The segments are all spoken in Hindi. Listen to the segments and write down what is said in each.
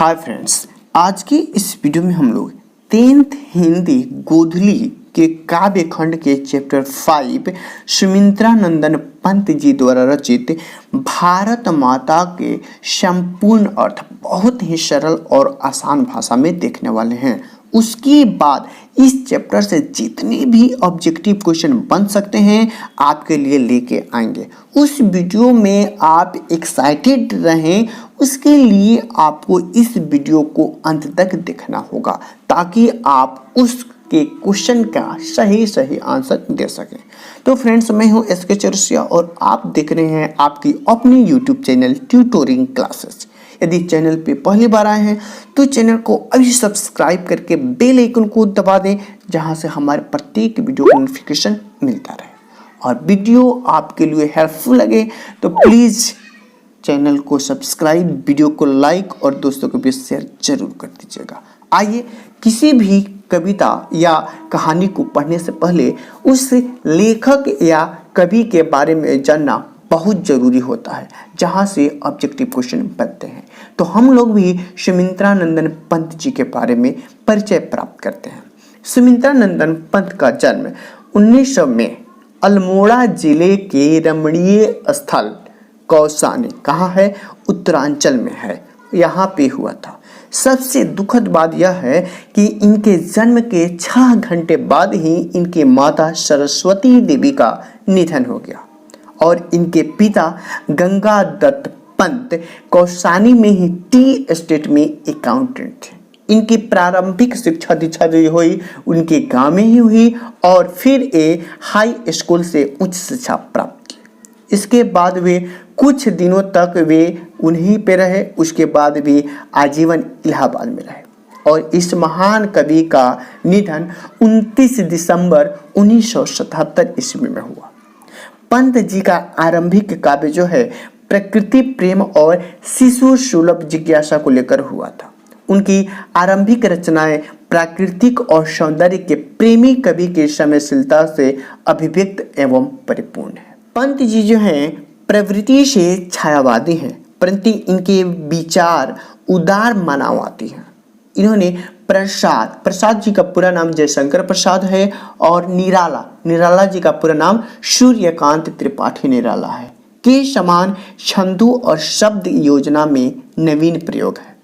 हाय फ्रेंड्स, आज की इस वीडियो में हम लोग 10th हिंदी गोधली के काव्य खंड के चैप्टर 5 सुमित्रा नंदन पंत जी द्वारा रचित भारत माता के संपूर्ण अर्थ बहुत ही सरल और आसान भाषा में देखने वाले हैं। उसके बाद इस चैप्टर से जितने भी ऑब्जेक्टिव क्वेश्चन बन सकते हैं आपके लिए लेके आएंगे। उस वीडियो में आप एक्साइटेड रहें, उसके लिए आपको इस वीडियो को अंत तक देखना होगा ताकि आप उसके क्वेश्चन का सही आंसर दे सकें। तो फ्रेंड्स, मैं हूं एसके चौरसिया और आप देख रहे हैं आपकी अपनी यूट्यूब चैनल ट्यूटोरिंग क्लासेस। यदि चैनल पे पहली बार आए हैं तो चैनल को अभी सब्सक्राइब करके बेल आइकन को दबा दें, जहां से हमारे प्रत्येक वीडियो का नोटिफिकेशन मिलता रहे। और वीडियो आपके लिए हेल्पफुल लगे तो प्लीज़ चैनल को सब्सक्राइब, वीडियो को लाइक और दोस्तों को भी शेयर जरूर कर दीजिएगा। आइए, किसी भी कविता या कहानी को पढ़ने से पहले उस लेखक या कवि के बारे में जानना बहुत ज़रूरी होता है, जहाँ से ऑब्जेक्टिव क्वेश्चन बनते हैं। तो हम लोग भी सुमित्रा नंदन पंत जी के बारे में परिचय प्राप्त करते हैं। सुमित्रा नंदन पंत का जन्म 1900 में अल्मोड़ा जिले के रमणीय स्थल कौसानी, कहाँ है, उत्तरांचल में है, यहाँ पे हुआ था। सबसे दुखद बात यह है कि इनके जन्म के 6 घंटे बाद ही इनके माता सरस्वती देवी का निधन हो गया और इनके पिता गंगा दत्त पंत कौसानी में ही टी एस्टेट में अकाउंटेंट थे। इनकी प्रारंभिक शिक्षा दीक्षा जो हुई उनके गांव में ही हुई और फिर हाई स्कूल से उच्च शिक्षा प्राप्त की। इसके बाद वे कुछ दिनों तक वे उन्हीं पे रहे, उसके बाद वे आजीवन इलाहाबाद में रहे। और इस महान कवि का निधन 29 दिसंबर 1977 ईस्वी में हुआ। पंत जी का आरंभिक काव्य जो है प्रकृति प्रेम और शिशु सुलभ जिज्ञासा को लेकर हुआ था। उनकी आरंभिक रचनाएं प्राकृतिक और सौंदर्य के प्रेमी कवि की समयशीलता से अभिव्यक्त एवं परिपूर्ण है। पंत जी जो हैं प्रवृत्ति से छायावादी हैं, परंतु इनके विचार उदार मानववादी हैं। इन्होंने प्रसाद जी का पूरा नाम जयशंकर प्रसाद है और निराला जी का पूरा नाम सूर्यकांत त्रिपाठी निराला है के समान छंदों और शब्द योजना में नवीन प्रयोग है।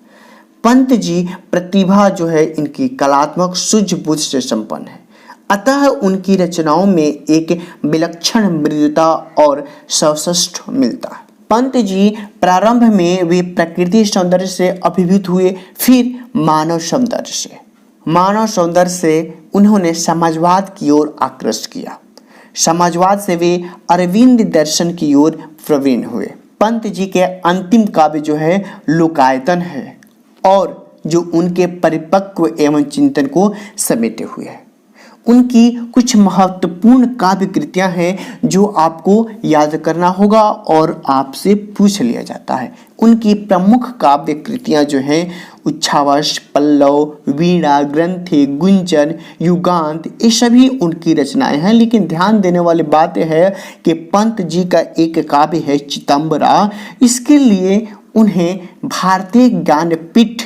पंत जी प्रतिभा जो है इनकी कलात्मक सूझबूझ से संपन्न है, अतः उनकी रचनाओं में एक विलक्षण मृदुता और सौष्ठ मिलता है। पंत जी प्रारंभ में वे प्रकृति सौंदर्य से अभिभूत हुए, फिर मानव सौंदर्य से उन्होंने समाजवाद की ओर आकृष्ट किया। समाजवाद से वे अरविंद दर्शन की ओर प्रवीण हुए। पंत जी के अंतिम काव्य जो है लोकायतन है और जो उनके परिपक्व एवं चिंतन को समेटे हुए है। उनकी कुछ महत्वपूर्ण काव्य कृतियां हैं जो आपको याद करना होगा और आपसे पूछ लिया जाता है। उनकी प्रमुख काव्य कृतियां जो हैं उच्छ्वास, पल्लव, वीणा, ग्रंथि, गुंजन, युगांत, ये सभी उनकी रचनाएं हैं। लेकिन ध्यान देने वाली बात है कि पंत जी का एक काव्य है चितंबरा, इसके लिए उन्हें भारतीय ज्ञानपीठ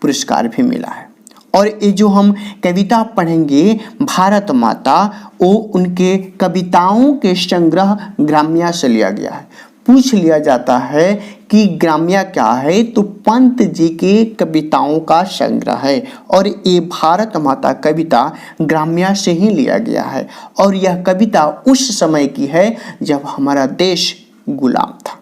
पुरस्कार भी मिला है। और ये जो हम कविता पढ़ेंगे भारत माता, वो उनके कविताओं के संग्रह ग्राम्या से लिया गया है। पूछ लिया जाता है कि ग्राम्या क्या है, तो पंत जी के कविताओं का संग्रह है और ये भारत माता कविता ग्राम्या से ही लिया गया है। और यह कविता उस समय की है जब हमारा देश गुलाम था।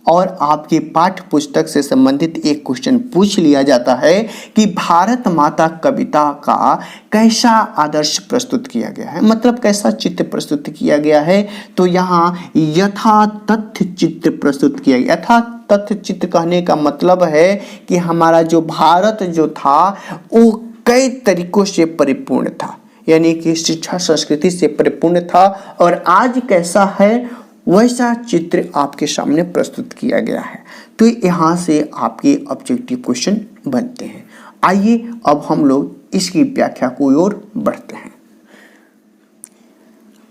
और आपके पाठ्य पुस्तक से संबंधित एक क्वेश्चन पूछ लिया जाता है कि भारत माता कविता का कैसा आदर्श प्रस्तुत किया गया है, मतलब कैसा चित्र प्रस्तुत किया गया है। तो यहाँ यथा तथ्य चित्र प्रस्तुत किया गया। यथा तथ्य चित्र कहने का मतलब है कि हमारा जो भारत जो था वो कई तरीकों से परिपूर्ण था, यानी कि शिक्षा संस्कृति से परिपूर्ण था और आज कैसा है वैसा चित्र आपके सामने प्रस्तुत किया गया है। तो यहाँ से आपके ऑब्जेक्टिव क्वेश्चन बनते हैं। आइए अब हम लोग इसकी व्याख्या को ओर बढ़ते हैं।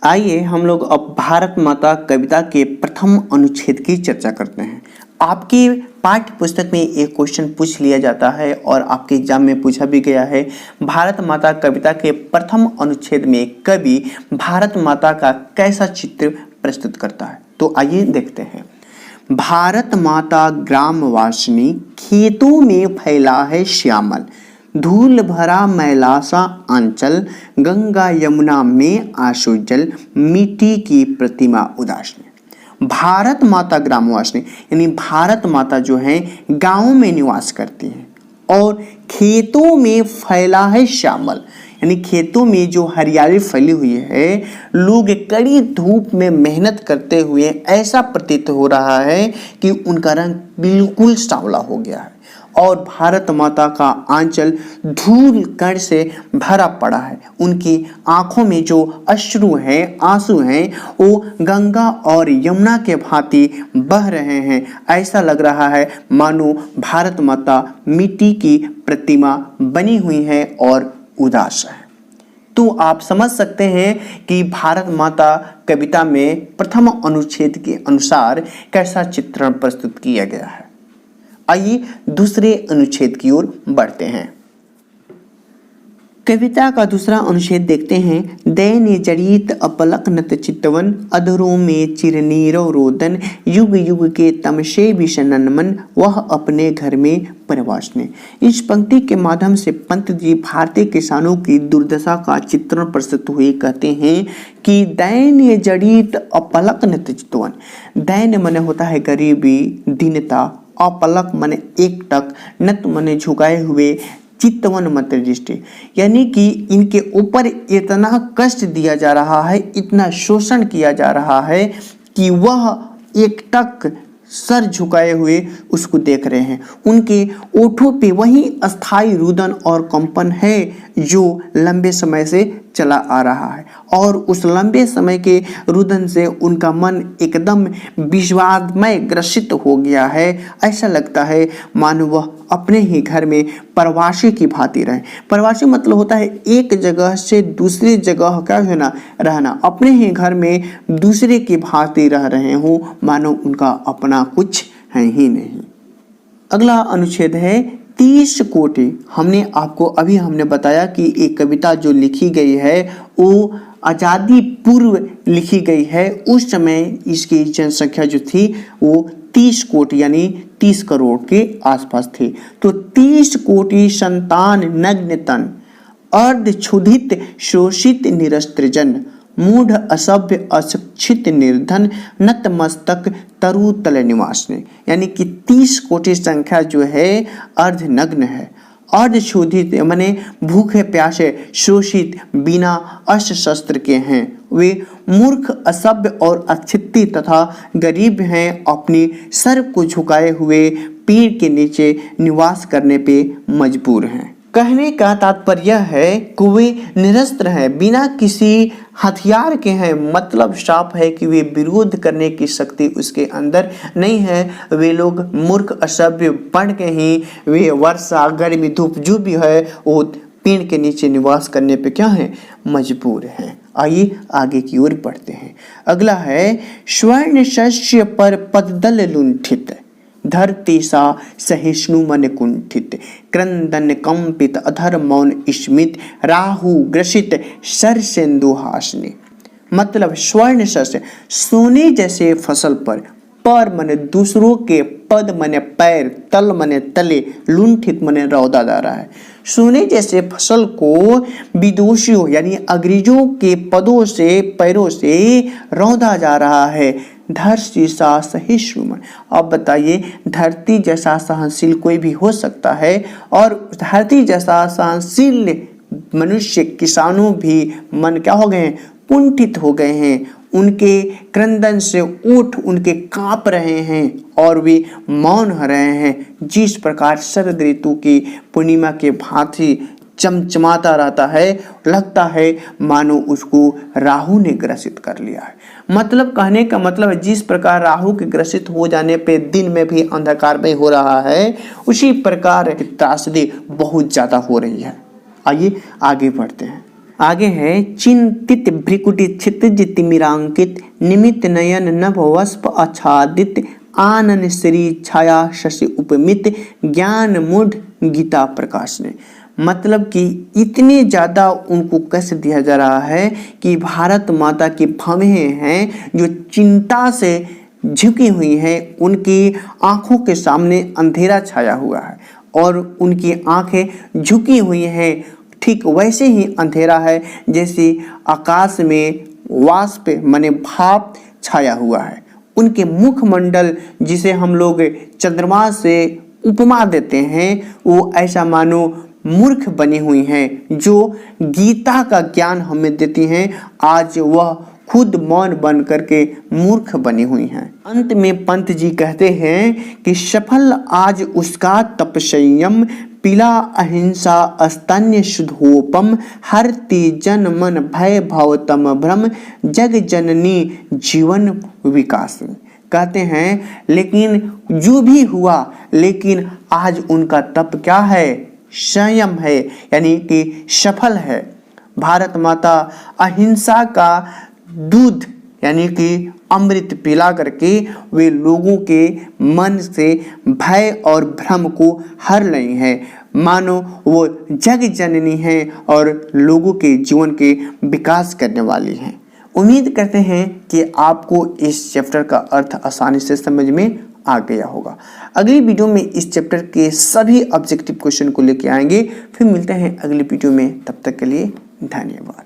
आइए हम लोग अब भारत माता कविता के प्रथम अनुच्छेद की चर्चा करते हैं। आपकी पाठ्य पुस्तक में एक क्वेश्चन पूछ लिया जाता है और आपके एग्जाम में पूछा भी गया है। भारत माता कविता के प्रथम अनुच्छेद में कवि भारत माता का कैसा चित्र प्रस्तुत करता है? तो आइए देखते हैं। भारत माता ग्रामवासिनी, खेतों में फैला है श्यामल, धूल भरा मैला सा आंचल, गंगा यमुना में आंसू जल, मिट्टी की प्रतिमा उदासीन। भारत माता ग्रामवासिनी यानी भारत माता जो है गांव में निवास करती है और खेतों में फैला है श्यामल यानी खेतों में जो हरियाली फैली हुई है, लोग कड़ी धूप में मेहनत करते हुए ऐसा प्रतीत हो रहा है कि उनका रंग बिल्कुल सांवला हो गया है और भारत माता का आंचल धूल कण से भरा पड़ा है। उनकी आंखों में जो अश्रु हैं, आंसू हैं, वो गंगा और यमुना के भांति बह रहे हैं। ऐसा लग रहा है मानो भारत माता मिट्टी की प्रतिमा बनी हुई है और उदास है। तो आप समझ सकते हैं कि भारत माता कविता में प्रथम अनुच्छेद के अनुसार कैसा चित्रण प्रस्तुत किया गया है। आइए दूसरे अनुच्छेद की ओर बढ़ते हैं। कविता का दूसरा अनुच्छेद देखते हैं। दैन्य जड़ित अपलक नत चितवन, अधरों में चिरनीरव रोदन, युग युग के तमशे विषनन मन, वह अपने घर में परवासने। इस पंक्ति के माध्यम से पंत जी भारतीय किसानों की दुर्दशा का चित्रण प्रस्तुत हुए कहते हैं कि दैन्य जड़ित अपलक नत चितवन। दैन्य माने होता है गरीबी, दीनता, अपलक माने एकटक, नत माने झुकाए हुए, चितवन मत दृष्टि यानी कि इनके ऊपर इतना कष्ट दिया जा रहा है, इतना शोषण किया जा रहा है कि वह एकटक सर झुकाए हुए उसको देख रहे हैं। उनके ओठों पे वही अस्थाई रुदन और कंपन है जो लंबे समय से चला आ रहा है और उस लंबे समय के रुदन से उनका मन एकदम विषादमय ग्रसित हो गया है। ऐसा लगता है मानो वह अपने ही घर में प्रवासी की भांति रहे। प्रवासी मतलब होता है एक जगह से दूसरी जगह क्या होना रहना, अपने ही घर में दूसरे की भांति रह रहे हो, मानो उनका अपना कुछ है ही नहीं। अगला अनुच्छेद है 30 कोटि। हमने बताया कि एक कविता जो लिखी गई है वो आज़ादी पूर्व लिखी गई है। उस समय इसकी जनसंख्या जो थी वो 30 कोटि यानी 30 करोड़ के आसपास थी। तो 30 कोटि संतान नग्न तन, अर्ध क्षुधित शोषित निरस्त्र जन, मूढ़ असभ्य अशिक्षित निर्धन, नतमस्तक तरु तल निवासने। यानी कि 30 कोटि संख्या जो है अर्धनग्न है, अर्धशोधित माने भूखे प्यासे, शोषित, बिना अस्त्र शस्त्र के हैं। वे मूर्ख, असभ्य और अशिक्षित तथा गरीब हैं। अपनी सर को झुकाए हुए पेड़ के नीचे निवास करने पे मजबूर हैं। कहने का तात्पर्य है कि वे निरस्त्र हैं, बिना किसी हथियार के हैं। मतलब साफ है कि वे विरोध करने की शक्ति उसके अंदर नहीं है। वे लोग मूर्ख, असभ्य बन के ही वे वर्षा, गर्मी, धूप जो भी है वो पेड़ के नीचे निवास करने पे क्या है, मजबूर हैं। आइए आगे की ओर बढ़ते हैं। अगला है स्वर्ण शस्य पर पददल लुंठित, धरती सा सहिष्णु मन कुंठित, क्रंदन कंपित अधर मौन स्मित, राहु ग्रसित सर सिंधु हासने। मतलब स्वर्ण शस्य सोने जैसे फसल पर मने दूसरों के, पद मने पैर, तल मने तले, लुंठित मने रौदा जा रहा है। सोने जैसे फसल को विदोषियों यानी अंग्रेजों के पदों से, पैरों से रौदा जा रहा है। धरती सा सहिष्णु। अब बताइए धरती जैसा सहनशील कोई भी हो सकता है और धरती जैसा सहनशील मनुष्य, किसानों भी मन क्या हो गए हैं, कुंठित हो गए हैं। उनके क्रंदन से ओठ उनके कांप रहे हैं और वे मौन हो रहे हैं। जिस प्रकार शरद ऋतु की पूर्णिमा के भांति चमचमाता रहता है, लगता है मानो उसको राहु ने ग्रसित कर लिया है। मतलब कहने का मतलब है जिस प्रकार राहु के ग्रसित हो जाने पे दिन में भी अंधकार में हो रहा है, उसी प्रकार त्रासदी बहुत ज्यादा हो रही है। आइए आगे बढ़ते हैं। आगे है चिंतित भ्रिकुटी क्षितिज तिमिरांकित, निमित नयन नभ वस्प आच्छादित, आनन श्री छाया शशि उपमित ज्ञान मूढ़ गीता प्रकाश ने। मतलब कि इतने ज़्यादा उनको कष्ट दिया जा रहा है कि भारत माता की भवें हैं जो चिंता से झुकी हुई हैं, उनकी आंखों के सामने अंधेरा छाया हुआ है और उनकी आंखें झुकी हुई हैं। ठीक वैसे ही अंधेरा है जैसे आकाश में वाष्प माने भाप छाया हुआ है। उनके मुखमंडल जिसे हम लोग चंद्रमा से उपमा देते हैं, वो ऐसा मानो मूर्ख बनी हुई हैं जो गीता का ज्ञान हमें देती हैं, आज वह खुद मौन बन करके मूर्ख बनी हुई हैं। अंत में पंत जी कहते हैं कि सफल आज उसका तपसंयम, पिला अहिंसा स्तन्य शुद्धोपम, हरति जन मन भय भावतम भ्रम, जग जननी जीवन विकास। कहते हैं लेकिन जो भी हुआ, लेकिन आज उनका तप क्या है? संयम है, यानी कि सफल है। भारत माता अहिंसा का दूध यानी कि अमृत पिला करके वे लोगों के मन से भय और भ्रम को हर रही हैं, मानो वो जग जननी है और लोगों के जीवन के विकास करने वाली हैं। उम्मीद करते हैं कि आपको इस चैप्टर का अर्थ आसानी से समझ में आ गया होगा। अगली वीडियो में इस चैप्टर के सभी ऑब्जेक्टिव क्वेश्चन को लेके आएंगे। फिर मिलते हैं अगली वीडियो में, तब तक के लिए धन्यवाद।